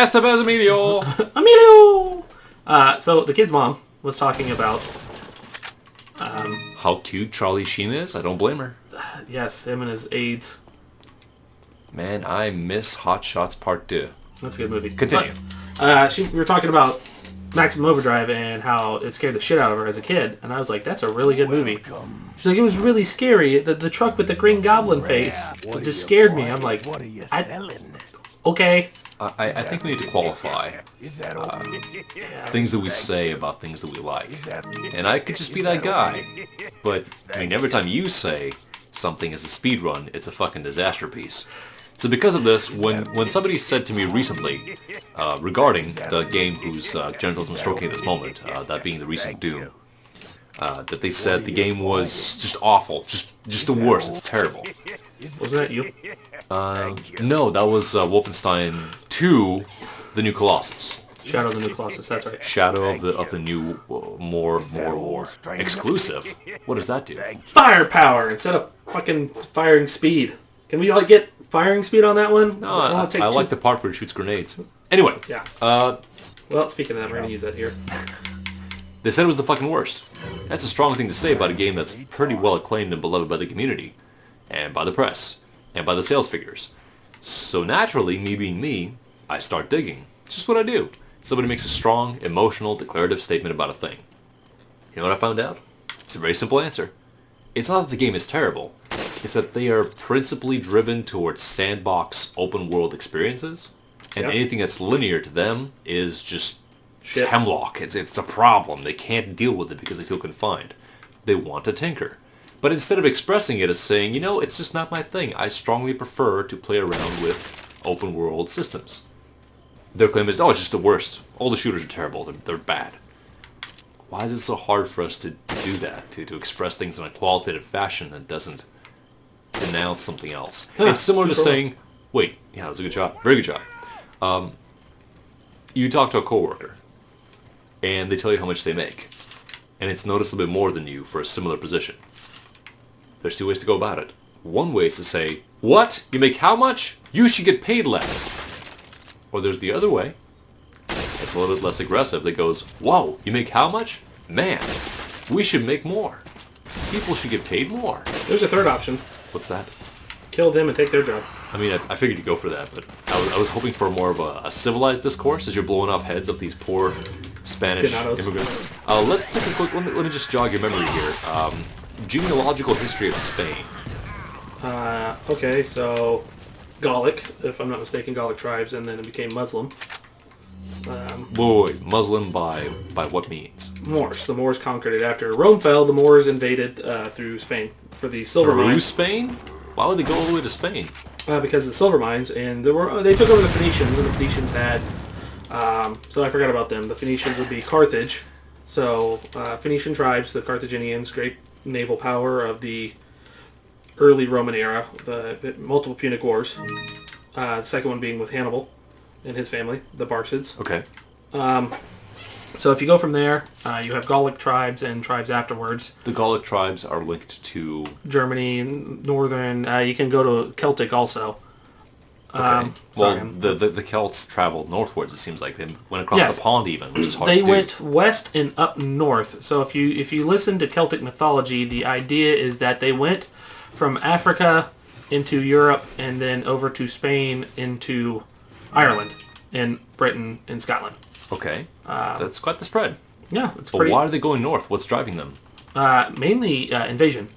Estevez Emilio! Emilio! So the kid's mom was talking about... How cute Charlie Sheen is. I don't blame her. Yes, him and his aides. Man, I miss Hot Shots Part 2. That's a good movie. Continue. We were talking about Maximum Overdrive and how it scared the shit out of her as a kid. And I was like, that's a really good movie. She's like, it was really scary. The truck with the Green Goblin face, it just scared me. I'm like, okay. I think we need to qualify things that we say about things that we like. And I could just be that guy. But, I mean, every time you say something is a speed run, it's a fucking disaster piece. So because of this, when somebody said to me recently, regarding the game whose genitals I'm stroking at this moment, that being the recent Doom, that they said the game was just awful, just the worst, it's terrible. Wasn't that you? No, that was Wolfenstein 2, The New Colossus. Shadow of the New Colossus, that's right. Shadow of the New More War. Exclusive? What does that do? Firepower instead of fucking firing speed. Can we like get firing speed on that one? No, I like the part where it shoots grenades. Anyway. Yeah. Well, speaking of that, we're going to use that here. They said it was the fucking worst. That's a strong thing to say about a game that's pretty well acclaimed and beloved by the community, and by the press, and by the sales figures. So naturally, me being me, I start digging. It's just what I do. Somebody makes a strong, emotional, declarative statement about a thing. You know what I found out? It's a very simple answer. It's not that the game is terrible. It's that they are principally driven towards sandbox, open-world experiences, and anything that's linear to them is just shit. Hemlock. It's a problem. They can't deal with it because they feel confined. They want to tinker. But instead of expressing it as saying, you know, it's just not my thing, I strongly prefer to play around with open-world systems. Their claim is, oh, it's just the worst. All the shooters are terrible. They're bad. Why is it so hard for us to do that? To express things in a qualitative fashion that doesn't denounce something else? It's similar to saying, wait, yeah, that was a good job. Very good job. You talk to a coworker, and they tell you how much they make. And it's noticeably more than you for a similar position. There's two ways to go about it. One way is to say, what? You make how much? You should get paid less. Or there's the other way. It's a little bit less aggressive that goes, whoa, you make how much? Man, we should make more. People should get paid more. There's a third option. What's that? Kill them and take their job. I mean, I figured you'd go for that, but I was hoping for more of a civilized discourse as you're blowing off heads of these poor Spanish immigrants. Let's take a quick, let me just jog your memory here. Genealogical history of Spain. Okay, so Gallic, if I'm not mistaken, Gallic tribes, and then it became Muslim. Wait, Muslim by what means? Moors. The Moors conquered it. After Rome fell, the Moors invaded through Spain for the silver mines. Through Spain? Why would they go all the way to Spain? Because of the silver mines, and they took over the Phoenicians, and the Phoenicians had... so I forgot about them. The Phoenicians would be Carthage. So Phoenician tribes, the Carthaginians, great naval power of the early Roman era, the multiple Punic Wars. The second one being with Hannibal and his family, the Barcids. Okay. So if you go from there, you have Gallic tribes and tribes afterwards. The Gallic tribes are linked to... Germany, northern... you can go to Celtic also. Okay. The Celts traveled northwards, it seems like. They went across the pond even, which is hard to do. They went west and up north. So if you listen to Celtic mythology, the idea is that they went from Africa into Europe and then over to Spain into Ireland and Britain and Scotland. Okay. That's quite the spread. Yeah, it's But pretty... why are they going north? What's driving them? Mainly invasion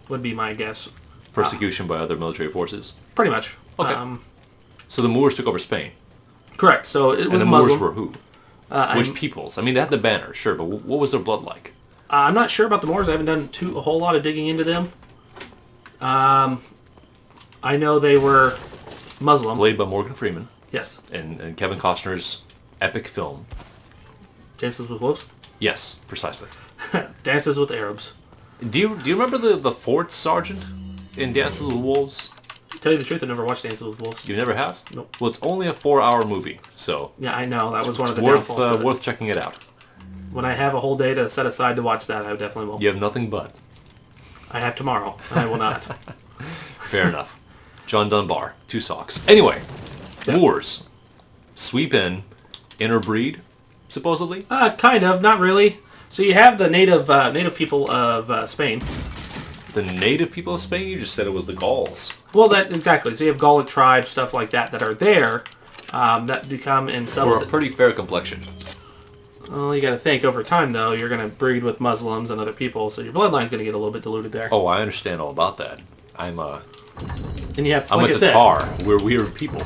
would be my guess. Persecution by other military forces? Pretty much. Okay. So the Moors took over Spain. Correct. So it was and the Muslim. Moors were who? Which peoples? I mean, they had the banner, sure, but what was their blood like? I'm not sure about the Moors. I haven't done a whole lot of digging into them. I know they were Muslim. Played by Morgan Freeman. Yes. And Kevin Costner's epic film. Dances with Wolves? Yes, precisely. Dances with Arabs. Do you remember the Fort Sergeant in Dances with Wolves? To tell you the truth, I never watched Dances with Wolves. You never have? Nope. Well, it's only a 4-hour movie, so... Yeah, I know. That was one of the worth, downfalls. worth checking it out. When I have a whole day to set aside to watch that, I definitely will. You have nothing but. I have tomorrow, and I will not. Fair enough. John Dunbar, 2 socks. Anyway, Moors. sweep in, interbreed, supposedly. Kind of, not really. So you have the native people of Spain. The native people of Spain? You just said it was the Gauls. Well, that exactly. So you have Gallic tribes, stuff like that are there, that become and settle. Or a pretty fair complexion. Well, you got to think over time, though. You're going to breed with Muslims and other people, so your bloodline's going to get a little bit diluted there. Oh, I understand all about that. I'm And you have, I'm like a I said, Tatar. We're weird people.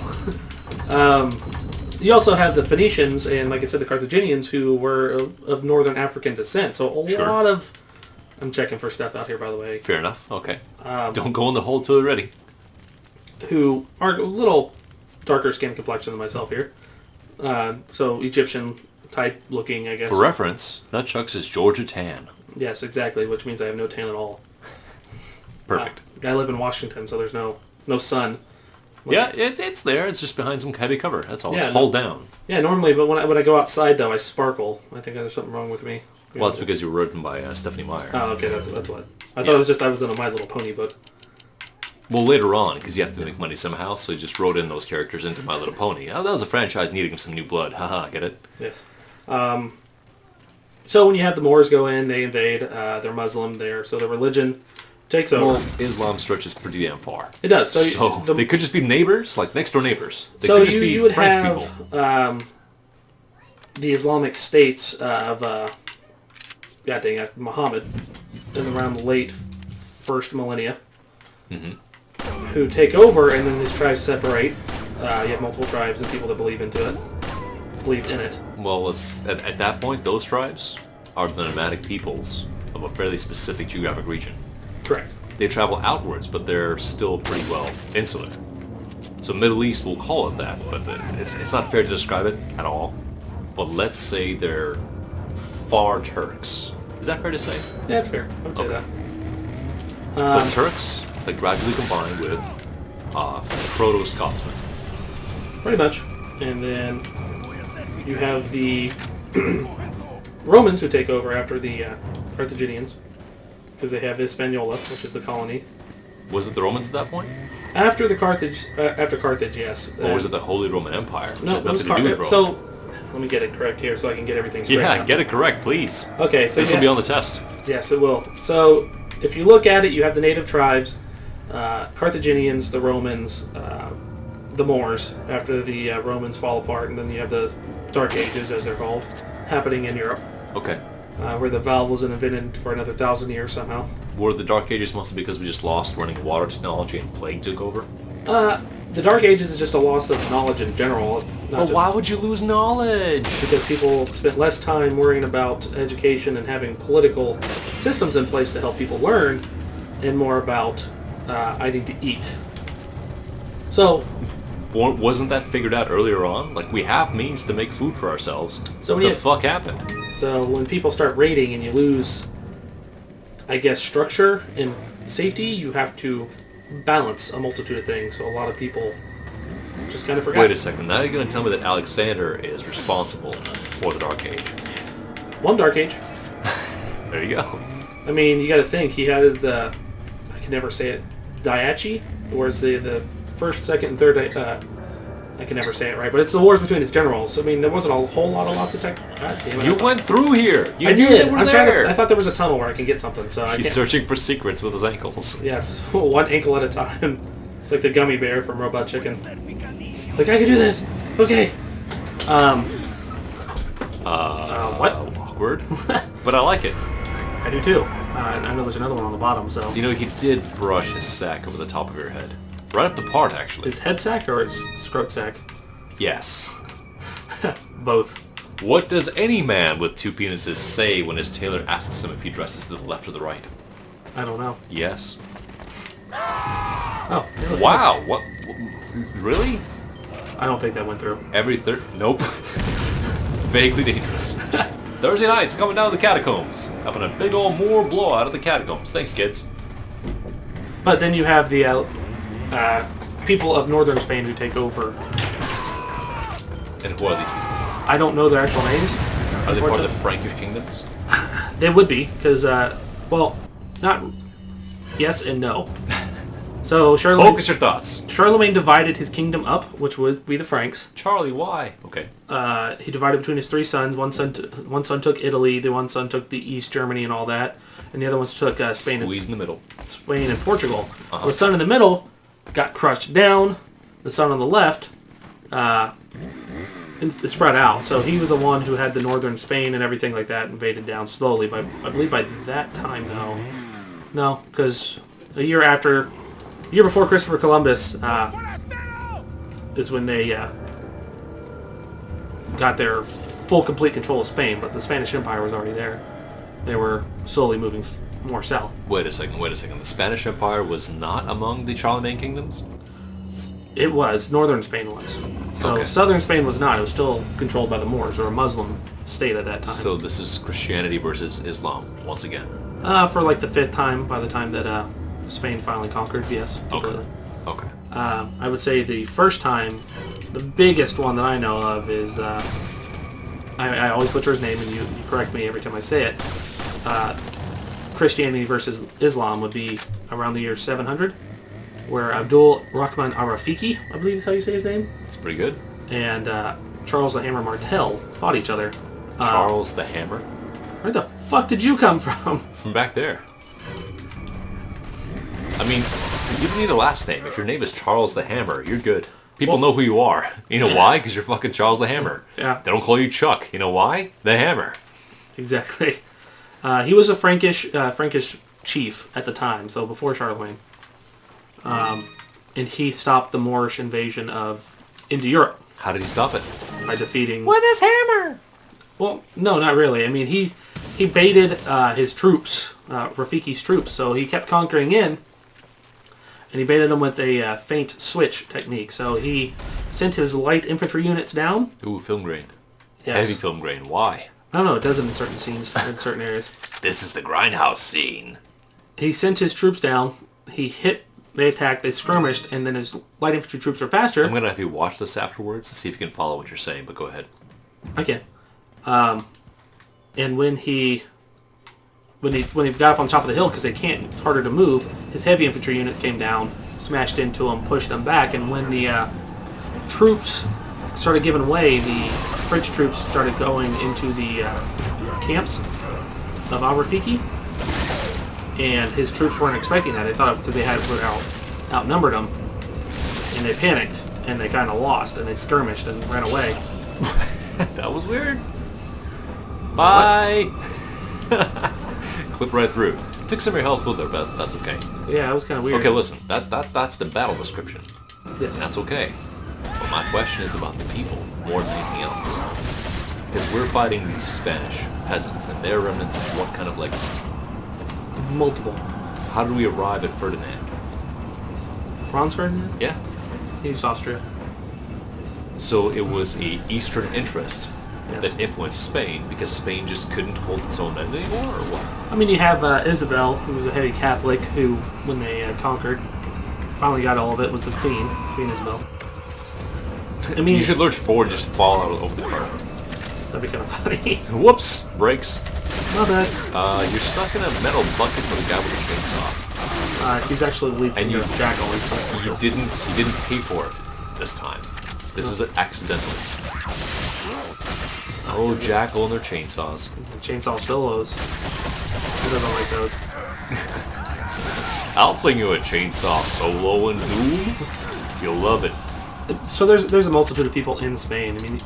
you also have the Phoenicians and, like I said, the Carthaginians who were of northern African descent. So a lot of... I'm checking for stuff out here, by the way. Fair enough. Okay. Don't go in the hole till you're ready. Who are a little darker skin complexion than myself here. So Egyptian type looking, I guess. For reference, Nutchucks is Georgia tan. Yes, exactly, which means I have no tan at all. Perfect. I live in Washington, so there's no sun. Yeah, it's there. It's just behind some heavy cover. That's all. Yeah, it's pulled down. Yeah, normally, but when I go outside, though, I sparkle. I think there's something wrong with me. Well, it's because you were written by Stephanie Meyer. Oh, okay, that's what. I thought it was just I was in a My Little Pony book. Well, later on, because you have to make money somehow, so you just wrote in those characters into My Little Pony. Oh, that was a franchise needing some new blood. Haha, get it? Yes. So when you have the Moors go in, they invade. They're Muslim there, so the religion takes over. Well, Islam stretches pretty damn far. It does. So they could just be neighbors, like next door neighbors. They so could just be you would French have people. The Islamic states of God dang it, Muhammad, in around the late first millennia, who take over, and then these tribes separate. You have multiple tribes and people that believe in it. Well, at that point, those tribes are the nomadic peoples of a fairly specific geographic region. Correct. They travel outwards, but they're still pretty well insular. So Middle East, we'll call it that, but it's not fair to describe it at all. But let's say they're far Turks. Is that fair to say? Yeah, that's fair. I would say that. So Turks that gradually combine with Proto-Scotsmen. Pretty much. And then you have the Romans who take over after the Carthaginians, because they have Hispaniola, which is the colony. Was it the Romans at that point? After Carthage, yes. Or was it the Holy Roman Empire? Which No, had it was nothing to do with So, Rome? let me get it correct here so I can get everything straight. Yeah, now. get it correct, please. Okay, so This will be on the test. Yes, it will. So, if you look at it, you have the native tribes, Carthaginians, the Romans, the Moors, after the Romans fall apart, and then you have the Dark Ages, as they're called, happening in Europe. Okay. Where the valve wasn't invented for another 1,000 years somehow. Were the Dark Ages mostly because we just lost running water technology and plague took over? The Dark Ages is just a loss of knowledge in general. Well, why would you lose knowledge? Because people spent less time worrying about education and having political systems in place to help people learn, and more about I need to eat. So, wasn't that figured out earlier on? Like, we have means to make food for ourselves. So what the fuck happened? So when people start raiding and you lose, I guess, structure and safety, you have to balance a multitude of things. So a lot of people just kind of forgot. Wait a second. Now you're going to tell me that Alexander is responsible for the Dark Age. One Dark Age. There you go. I mean, you got to think. He had the, I can never say it, Daiachi, whereas the first, second, and third, I can never say it right, but it's the wars between his generals. I mean, there wasn't a whole lot of lots of tech. God damn it. You went through here. You I knew did. they were I'm there. I thought there was a tunnel where I can get something, so I He's can't. searching for secrets with his ankles. Yes, one ankle at a time. It's like the gummy bear from Robot Chicken. Like, I can do this. Okay. What? Awkward. But I like it. I do too. I know there's another one on the bottom, so. You know, he did brush his sack over the top of your head. Right up the part, actually. His head sack or his scrot sack? Yes. Both. What does any man with two penises say when his tailor asks him if he dresses to the left or the right? I don't know. Yes. Oh. Really? Wow. What? Really? I don't think that went through. Every third? Nope. Vaguely dangerous. Just Thursday nights coming down to the catacombs. Having a big old Moor blowout at the catacombs. Thanks, kids. But then you have the people of northern Spain who take over. And who are these people? I don't know their actual names. Are they part of the Frankish kingdoms? They would be, because, well, not yes and no. So Charlemagne, Focus your thoughts. Charlemagne divided his kingdom up, which would be the Franks. Charlie, why? Okay. He divided between his 3 sons. One son took Italy. The one son took the East Germany and all that, and the other ones took Spain. Squeeze in the middle. Spain and Portugal. The son in the middle got crushed down. The son on the left it spread out. So he was the one who had the northern Spain and everything like that invaded down slowly. But I believe by that time, no, because a year before Christopher Columbus is when they got their full, complete control of Spain. But the Spanish Empire was already there. They were slowly moving more south. Wait a second. The Spanish Empire was not among the Charlemagne kingdoms? It was. Northern Spain was. So Okay. southern Spain was not. It was still controlled by the Moors, or a Muslim state at that time. So this is Christianity versus Islam, once again. For like the 5th time, by the time that Spain finally conquered, yes. Completely. Okay. I would say the first time, the biggest one that I know of is, I always butcher his name, and you correct me every time I say it. Christianity versus Islam would be around the year 700, where Abdul Rahman Arafiki, I believe is how you say his name, That's pretty good. and Charles the Hammer Martel fought each other. Charles the Hammer? Where the fuck did you come from? From back there. I mean, you don't need a last name. If your name is Charles the Hammer, you're good. People know who you are. You know why? Because you're fucking Charles the Hammer. Yeah. They don't call you Chuck. You know why? The Hammer. Exactly. He was a Frankish chief at the time, so before Charlemagne. And he stopped the Moorish invasion into Europe How did he stop it? by defeating... With his hammer! Well, no, not really. I mean, he baited his troops, Rafiki's troops, so he kept conquering in, and he baited them with a feint switch technique. So he sent his light infantry units down. Ooh, film grain. Yes. Heavy film grain. Why? I don't know, it does it in certain scenes, in certain areas. This is the grindhouse scene. He sent his troops down, they attacked, they skirmished, and then his light infantry troops are faster. I'm going to have you watch this afterwards to see if you can follow what you're saying, but go ahead. Okay. And when he got up on top of the hill, because it's harder to move, his heavy infantry units came down, smashed into him, pushed them back, and when the troops started giving way, the French troops started going into the camps of Al-Rafiki, and his troops weren't expecting that. They thought because they had outnumbered them, and they panicked, and they kind of lost, and they skirmished and ran away. That was weird. Bye! Clip right through. Took some of your health with her, but that's okay. Yeah, it was kind of weird. Okay, listen. That's the battle description. Yes. That's okay. But my question is about the people, more than anything else. Because we're fighting these Spanish peasants, and their remnants of what kind of legacy? Multiple. How did we arrive at Ferdinand? Franz Ferdinand? Yeah. He's Austria. So it was a Eastern interest Yes. that influenced Spain, because Spain just couldn't hold its own end anymore, or what? I mean, you have Isabel, who was a heavy Catholic, who, when they conquered, finally got all of it, was the Queen Isabel. I mean, You should lurch forward and just fall out over the car. that'd be kind of funny. Whoops! Brakes. Not bad. You're stuck in a metal bucket with a guy with a chainsaw. He's actually the lead singer of Jackal. You didn't pay for it this time. This is accidental. Oh, Jackal and their chainsaws. Chainsaw solos. Who doesn't like those? I'll sing you a chainsaw solo in Doom. You'll love it. So there's a multitude of people in Spain. I mean,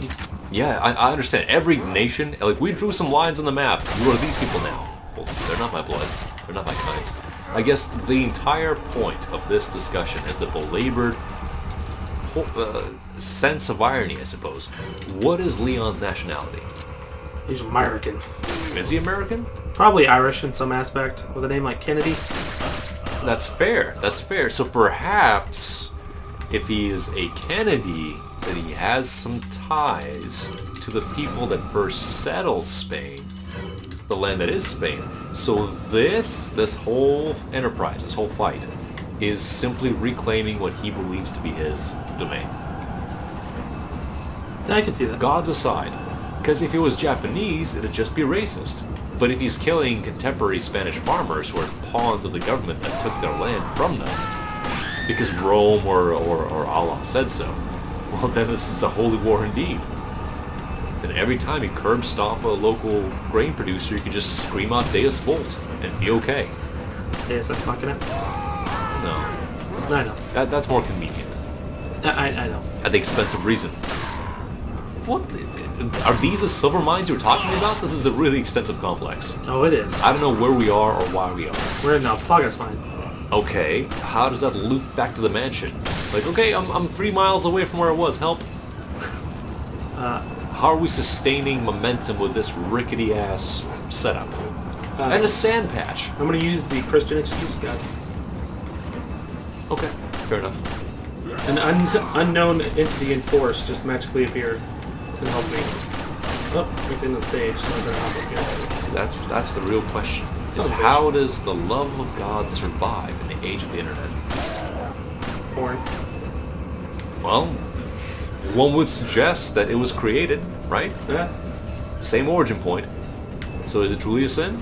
Yeah, I understand. Every nation, like, we drew some lines on the map. Who are these people now? Well, they're not my blood. They're not my kind. I guess the entire point of this discussion is the belabored sense of irony, I suppose. What is Leon's nationality? he's American. Is he American? Probably Irish in some aspect, with a name like Kennedy. That's fair. That's fair. So perhaps if he is a Kennedy, that he has some ties to the people that first settled Spain, the land that is Spain. So this whole enterprise, this whole fight, is simply reclaiming what he believes to be his domain. I can see that. Gods aside, because if he was Japanese, it'd just be racist. But if he's killing contemporary Spanish farmers who are pawns of the government that took their land from them, because Rome or Allah said so. Well, then this is a holy war indeed. Then every time you curb stomp a local grain producer, you can just scream out Deus Volt and be okay. Deus Ex Machina? No. I know. That's more convenient. I know. At the expense of reason. What? Are these the silver mines you were talking about? This is a really extensive complex. Oh, it is. I don't know where we are or why we are. We're in Plaga's mine. Okay, how does that loop back to the mansion? Like, okay, I'm 3 miles away from where I was, help. How are we sustaining momentum with this rickety-ass setup? And a sand patch. I'm going to use the Christian excuse, God. Okay, fair enough. An unknown entity in force just magically appeared and helped me. Oh, right into the stage, so I better hop up here. So that's the real question. Is Son of a how does the love of God survive in the age of the internet? Porn. Well, one would suggest that it was created, right? Yeah. Same origin point. So is it truly a sin?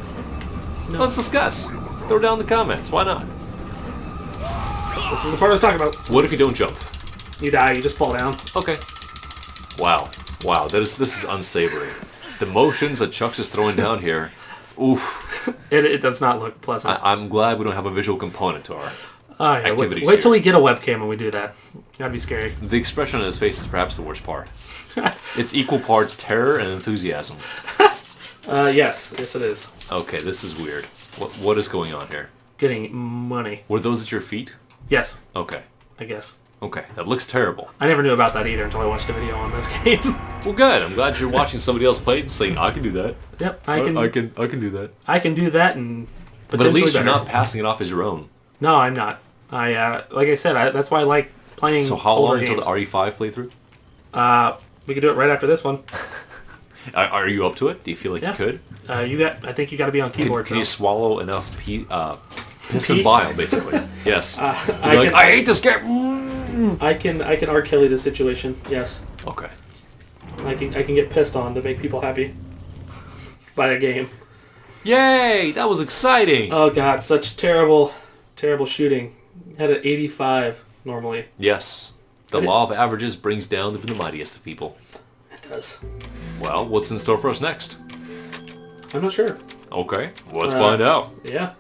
No. Let's discuss. Throw down in the comments. Why not? This is the part I was talking about. What if you don't jump? You die, you just fall down. Okay. Wow. Wow, this is unsavory. The motions that Chuck's is throwing down here. Oof. It does not look pleasant. I'm glad we don't have a visual component to our Yeah, activities wait till here. we get a webcam when we do that. That'd be scary. The expression on his face is perhaps the worst part. It's equal parts terror and enthusiasm. Yes it is. Okay, this is weird. What is going on here? Getting money. Were those at your feet? Yes, Okay. I guess. Okay, that looks terrible. I never knew about that either until I watched a video on this game. Well, good. I'm glad you're watching somebody else play it and saying, I can do that. Yep, I can do that. I can do that and But at least better. you're not passing it off as your own. No, I'm not. Like I said, that's why I like playing. So how older long until games. the RE5 playthrough? We can do it right after this one. Are you up to it? Do you feel like Yeah. you could? I think you got to be on keyboard. Can you so. swallow enough piss Pee? and bile, basically? Yes. I hate this game. I can R. Kelly the situation. Yes, Okay. I can get pissed on to make people happy by a game. Yay! That was exciting. Oh God, such terrible shooting. Had an 85 normally. Yes. The law of averages brings down even the mightiest of people. It does. Well, what's in store for us next? I'm not sure. Okay, let's find out. Yeah.